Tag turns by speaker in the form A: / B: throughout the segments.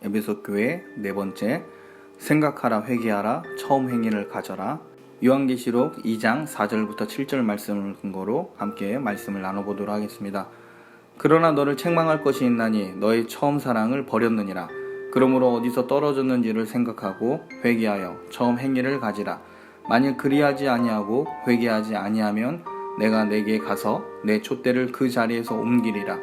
A: 에베소 교회 네 번째, 생각하라 회개하라 처음 행위를 가져라. 요한계시록 2장 4절부터 7절 말씀을 근거로 함께 말씀을 나눠보도록 하겠습니다. 그러나 너를 책망할 것이 있나니 너의 처음 사랑을 버렸느니라. 그러므로 어디서 떨어졌는지를 생각하고 회개하여 처음 행위를 가지라. 만일 그리하지 아니하고 회개하지 아니하면 내가 네게 가서 내 촛대를 그 자리에서 옮기리라.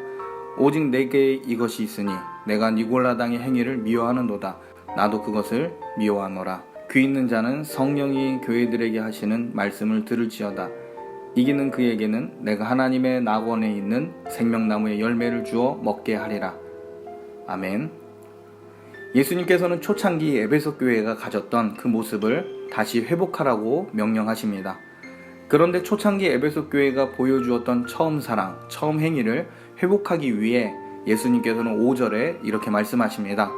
A: 오직 내게 이것이 있으니 내가 니골라당의 행위를 미워하는도다. 나도 그것을 미워하노라. 귀 있는 자는 성령이 교회들에게 하시는 말씀을 들을지어다. 이기는 그에게는 내가 하나님의 낙원에 있는 생명나무의 열매를 주어 먹게 하리라. 아멘. 예수님께서는 초창기 에베소 교회가 가졌던 그 모습을 다시 회복하라고 명령하십니다. 그런데 초창기 에베소 교회가 보여주었던 처음 사랑, 처음 행위를 회복하기 위해 예수님께서는 5절에 이렇게 말씀하십니다.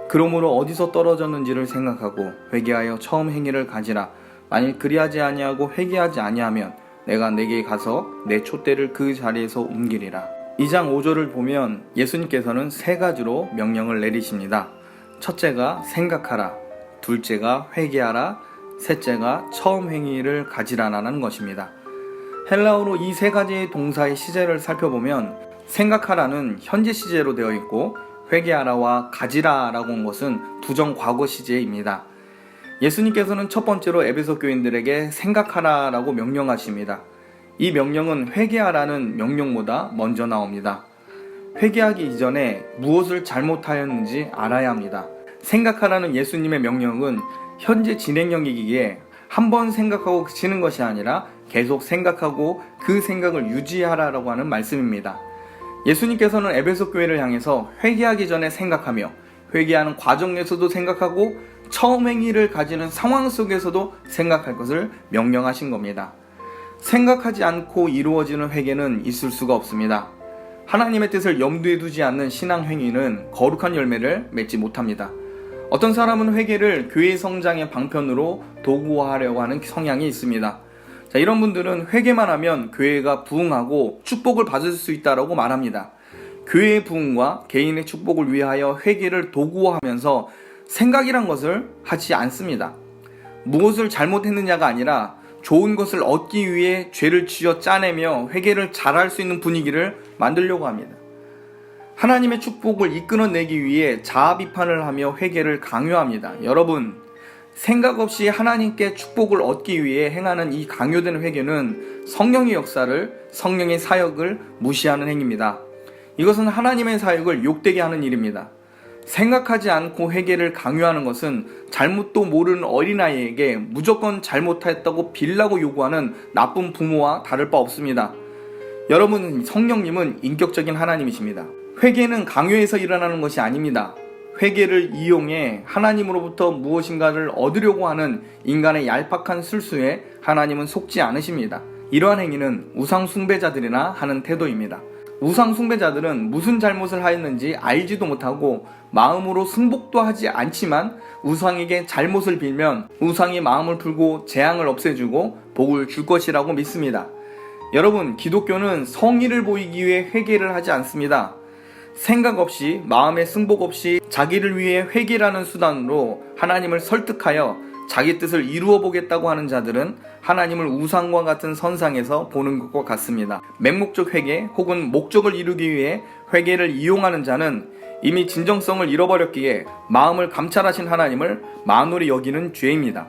A: 그러므로 어디서 떨어졌는지를 생각하고 회개하여 처음 행위를 가지라. 만일 그리하지 아니하고 회개하지 아니하면 내가 네게 가서 내 촛대를 그 자리에서 옮기리라. 2장 5절을 보면 예수님께서는 세 가지로 명령을 내리십니다. 첫째가 생각하라, 둘째가 회개하라, 셋째가 처음 행위를 가지라라는 것입니다. 헬라어로 이 세 가지의 동사의 시제를 살펴보면 생각하라는 현재 시제로 되어 있고 회개하라와 가지라라고 한 것은 부정 과거 시제입니다. 예수님께서는 첫 번째로 에베소 교인들에게 생각하라라고 명령하십니다. 이 명령은 회개하라는 명령보다 먼저 나옵니다. 회개하기 이전에 무엇을 잘못하였는지 알아야 합니다. 생각하라는 예수님의 명령은 현재 진행형이기에 한 번 생각하고 그치는 것이 아니라 계속 생각하고 그 생각을 유지하라고 하는 말씀입니다. 예수님께서는 에베소 교회를 향해서 회개하기 전에 생각하며 회개하는 과정에서도 생각하고 처음 행위를 가지는 상황 속에서도 생각할 것을 명령하신 겁니다. 생각하지 않고 이루어지는 회개는 있을 수가 없습니다. 하나님의 뜻을 염두에 두지 않는 신앙 행위는 거룩한 열매를 맺지 못합니다. 어떤 사람은 회개를 교회 성장의 방편으로 도구화하려고 하는 성향이 있습니다. 자, 이런 분들은 회개만 하면 교회가 부흥하고 축복을 받을 수 있다고 말합니다. 교회의 부흥과 개인의 축복을 위하여 회개를 도구화하면서 생각이란 것을 하지 않습니다. 무엇을 잘못했느냐가 아니라 좋은 것을 얻기 위해 죄를 쥐어 짜내며 회개를 잘할 수 있는 분위기를 만들려고 합니다. 하나님의 축복을 이끌어내기 위해 자아 비판을 하며 회개를 강요합니다. 여러분, 생각 없이 하나님께 축복을 얻기 위해 행하는 이 강요된 회개는 성령의 역사를, 성령의 사역을 무시하는 행위입니다. 이것은 하나님의 사역을 욕되게 하는 일입니다. 생각하지 않고 회개를 강요하는 것은 잘못도 모르는 어린아이에게 무조건 잘못했다고 빌라고 요구하는 나쁜 부모와 다를 바 없습니다. 여러분, 성령님은 인격적인 하나님이십니다. 회개는 강요해서 일어나는 것이 아닙니다. 회개를 이용해 하나님으로부터 무엇인가를 얻으려고 하는 인간의 얄팍한 술수에 하나님은 속지 않으십니다. 이러한 행위는 우상 숭배자들이나 하는 태도입니다. 우상 숭배자들은 무슨 잘못을 하였는지 알지도 못하고 마음으로 승복도 하지 않지만 우상에게 잘못을 빌면 우상이 마음을 풀고 재앙을 없애주고 복을 줄 것이라고 믿습니다. 여러분, 기독교는 성의를 보이기 위해 회개를 하지 않습니다. 생각 없이, 마음의 승복 없이 자기를 위해 회개라는 수단으로 하나님을 설득하여 자기 뜻을 이루어 보겠다고 하는 자들은 하나님을 우상과 같은 선상에서 보는 것과 같습니다. 맹목적 회개 혹은 목적을 이루기 위해 회개를 이용하는 자는 이미 진정성을 잃어버렸기에 마음을 감찰하신 하나님을 만홀히 여기는 죄입니다.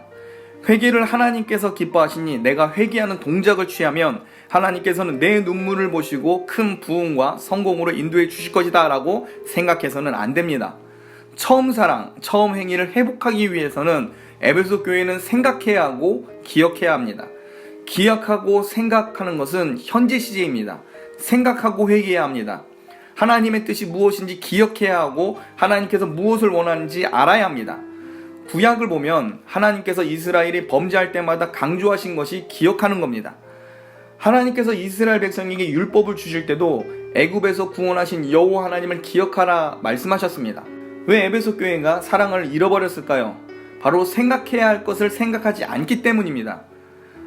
A: 회개를 하나님께서 기뻐하시니 내가 회개하는 동작을 취하면 하나님께서는 내 눈물을 보시고 큰 부흥과 성공으로 인도해 주실 것이다 라고 생각해서는 안 됩니다. 처음 사랑, 처음 행위를 회복하기 위해서는 에베소 교회는 생각해야 하고 기억해야 합니다. 기억하고 생각하는 것은 현재 시제입니다. 생각하고 회개해야 합니다. 하나님의 뜻이 무엇인지 기억해야 하고 하나님께서 무엇을 원하는지 알아야 합니다. 구약을 보면 하나님께서 이스라엘이 범죄할 때마다 강조하신 것이 기억하는 겁니다. 하나님께서 이스라엘 백성에게 율법을 주실 때도 애굽에서 구원하신 여호와 하나님을 기억하라 말씀하셨습니다. 왜 에베소 교회가 사랑을 잃어버렸을까요? 바로 생각해야 할 것을 생각하지 않기 때문입니다.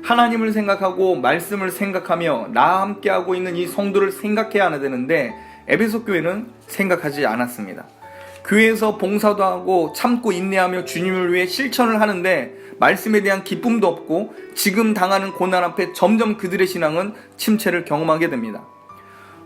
A: 하나님을 생각하고 말씀을 생각하며 나와 함께하고 있는 이 성도를 생각해야 되는데 에베소 교회는 생각하지 않았습니다. 교회에서 봉사도 하고 참고 인내하며 주님을 위해 실천을 하는데 말씀에 대한 기쁨도 없고 지금 당하는 고난 앞에 점점 그들의 신앙은 침체를 경험하게 됩니다.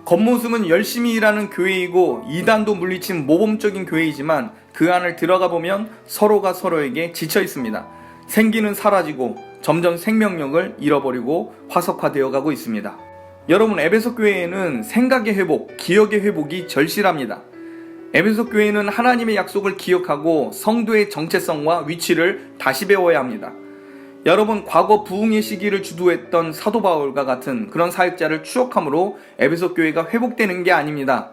A: 겉모습은 열심히 일하는 교회이고 이단도 물리친 모범적인 교회이지만 그 안을 들어가 보면 서로가 서로에게 지쳐 있습니다. 생기는 사라지고 점점 생명력을 잃어버리고 화석화되어 가고 있습니다. 여러분, 에베소 교회에는 생각의 회복, 기억의 회복이 절실합니다. 에베소 교회는 하나님의 약속을 기억하고 성도의 정체성과 위치를 다시 배워야 합니다. 여러분, 과거 부흥의 시기를 주도했던 사도 바울과 같은 그런 사역자를 추억함으로 에베소 교회가 회복되는 게 아닙니다.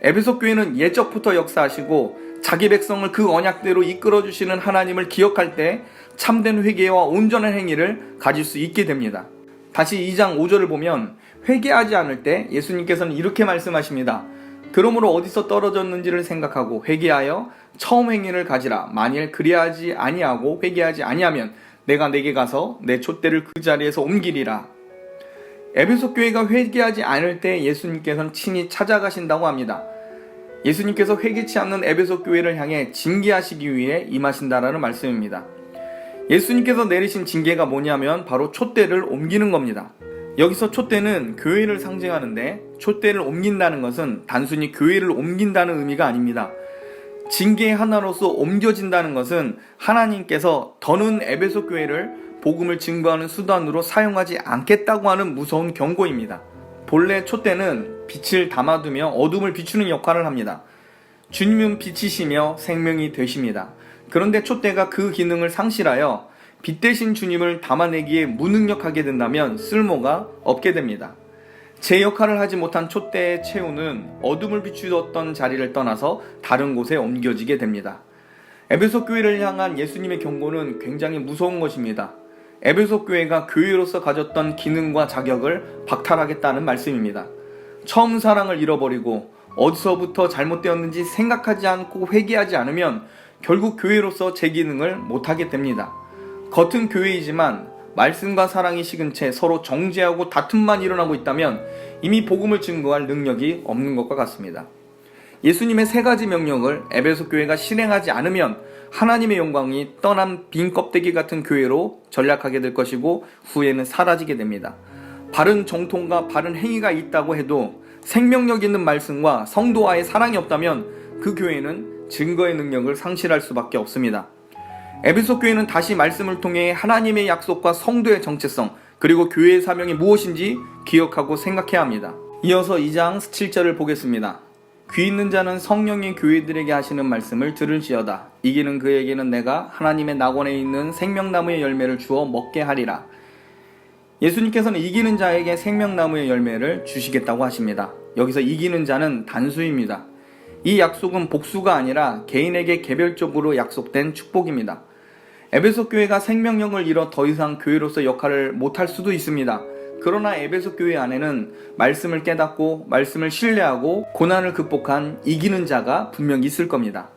A: 에베소 교회는 예적부터 역사하시고 자기 백성을 그 언약대로 이끌어주시는 하나님을 기억할 때 참된 회개와 온전한 행위를 가질 수 있게 됩니다. 다시 2장 5절을 보면 회개하지 않을 때 예수님께서는 이렇게 말씀하십니다. 그러므로 어디서 떨어졌는지를 생각하고 회개하여 처음 행위를 가지라. 만일 그리하지 아니하고 회개하지 아니하면 내가 내게 가서 내 촛대를 그 자리에서 옮기리라. 에베소 교회가 회개하지 않을 때 예수님께서는 친히 찾아가신다고 합니다. 예수님께서 회개치 않는 에베소 교회를 향해 징계하시기 위해 임하신다라는 말씀입니다. 예수님께서 내리신 징계가 뭐냐면 바로 촛대를 옮기는 겁니다. 여기서 촛대는 교회를 상징하는데 촛대를 옮긴다는 것은 단순히 교회를 옮긴다는 의미가 아닙니다. 징계의 하나로서 옮겨진다는 것은 하나님께서 더는 에베소 교회를 복음을 증거하는 수단으로 사용하지 않겠다고 하는 무서운 경고입니다. 본래 촛대는 빛을 담아두며 어둠을 비추는 역할을 합니다. 주님은 빛이시며 생명이 되십니다. 그런데 촛대가 그 기능을 상실하여 빛 대신 주님을 담아내기에 무능력하게 된다면 쓸모가 없게 됩니다. 제 역할을 하지 못한 촛대의 체온은 어둠을 비추었던 자리를 떠나서 다른 곳에 옮겨지게 됩니다. 에베소 교회를 향한 예수님의 경고는 굉장히 무서운 것입니다. 에베소 교회가 교회로서 가졌던 기능과 자격을 박탈하겠다는 말씀입니다. 처음 사랑을 잃어버리고 어디서부터 잘못되었는지 생각하지 않고 회개하지 않으면 결국 교회로서 제 기능을 못하게 됩니다. 겉은 교회이지만 말씀과 사랑이 식은 채 서로 정죄하고 다툼만 일어나고 있다면 이미 복음을 증거할 능력이 없는 것과 같습니다. 예수님의 세 가지 명령을 에베소 교회가 실행하지 않으면 하나님의 영광이 떠난 빈 껍데기 같은 교회로 전락하게 될 것이고 후에는 사라지게 됩니다. 바른 정통과 바른 행위가 있다고 해도 생명력 있는 말씀과 성도와의 사랑이 없다면 그 교회는 증거의 능력을 상실할 수밖에 없습니다. 에베소 교회는 다시 말씀을 통해 하나님의 약속과 성도의 정체성 그리고 교회의 사명이 무엇인지 기억하고 생각해야 합니다. 이어서 2장 7절을 보겠습니다. 귀 있는 자는 성령이 교회들에게 하시는 말씀을 들을지어다. 이기는 그에게는 내가 하나님의 낙원에 있는 생명나무의 열매를 주어 먹게 하리라. 예수님께서는 이기는 자에게 생명나무의 열매를 주시겠다고 하십니다. 여기서 이기는 자는 단수입니다. 이 약속은 복수가 아니라 개인에게 개별적으로 약속된 축복입니다. 에베소 교회가 생명력을 잃어 더 이상 교회로서 역할을 못할 수도 있습니다. 그러나 에베소 교회 안에는 말씀을 깨닫고 말씀을 신뢰하고 고난을 극복한 이기는 자가 분명히 있을 겁니다.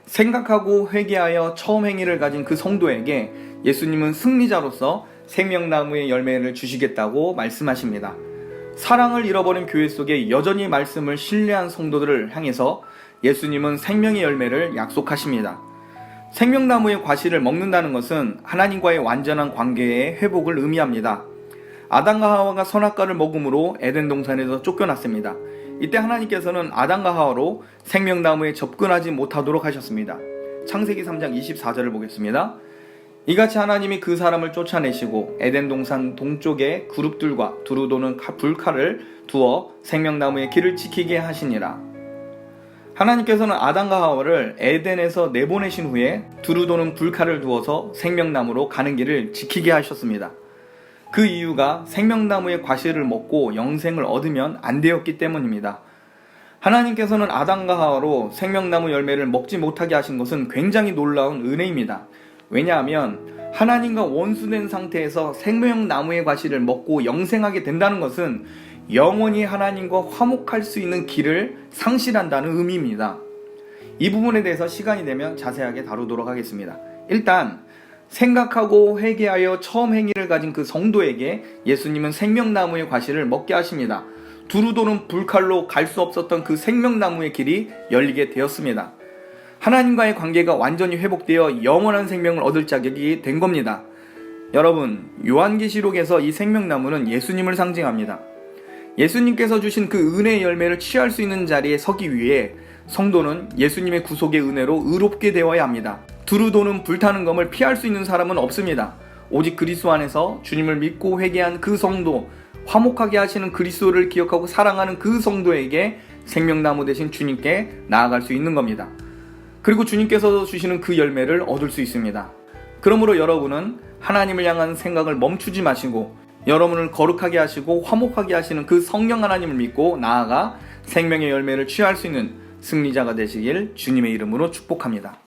A: 생각하고 회개하여 처음 행위를 가진 그 성도에게 예수님은 승리자로서 생명나무의 열매를 주시겠다고 말씀하십니다. 사랑을 잃어버린 교회 속에 여전히 말씀을 신뢰한 성도들을 향해서 예수님은 생명의 열매를 약속하십니다. 생명나무의 과실을 먹는다는 것은 하나님과의 완전한 관계의 회복을 의미합니다. 아담과 하와가 선악과를 먹음으로 에덴 동산에서 쫓겨났습니다. 이때 하나님께서는 아담과 하와로 생명나무에 접근하지 못하도록 하셨습니다. 창세기 3장 24절을 보겠습니다. 이같이 하나님이 그 사람을 쫓아내시고 에덴 동산 동쪽에 그룹들과 두루 도는 불칼을 두어 생명나무의 길을 지키게 하시니라. 하나님께서는 아담과 하와를 에덴에서 내보내신 후에 두루 도는 불칼을 두어서 생명나무로 가는 길을 지키게 하셨습니다. 그 이유가 생명나무의 과실을 먹고 영생을 얻으면 안 되었기 때문입니다. 하나님께서는 아담과 하와로 생명나무 열매를 먹지 못하게 하신 것은 굉장히 놀라운 은혜입니다. 왜냐하면 하나님과 원수된 상태에서 생명나무의 과실을 먹고 영생하게 된다는 것은 영원히 하나님과 화목할 수 있는 길을 상실한다는 의미입니다. 이 부분에 대해서 시간이 되면 자세하게 다루도록 하겠습니다. 일단 생각하고 회개하여 처음 행위를 가진 그 성도에게 예수님은 생명나무의 과실을 먹게 하십니다. 두루 도는 불칼로 갈 수 없었던 그 생명나무의 길이 열리게 되었습니다. 하나님과의 관계가 완전히 회복되어 영원한 생명을 얻을 자격이 된 겁니다. 여러분, 요한계시록에서 이 생명나무는 예수님을 상징합니다. 예수님께서 주신 그 은혜의 열매를 취할 수 있는 자리에 서기 위해 성도는 예수님의 구속의 은혜로 의롭게 되어야 합니다. 두루 도는 불타는 검을 피할 수 있는 사람은 없습니다. 오직 그리스도 안에서 주님을 믿고 회개한 그 성도, 화목하게 하시는 그리스도를 기억하고 사랑하는 그 성도에게 생명나무 대신 주님께 나아갈 수 있는 겁니다. 그리고 주님께서 주시는 그 열매를 얻을 수 있습니다. 그러므로 여러분은 하나님을 향한 생각을 멈추지 마시고 여러분을 거룩하게 하시고 화목하게 하시는 그 성령 하나님을 믿고 나아가 생명의 열매를 취할 수 있는 승리자가 되시길 주님의 이름으로 축복합니다.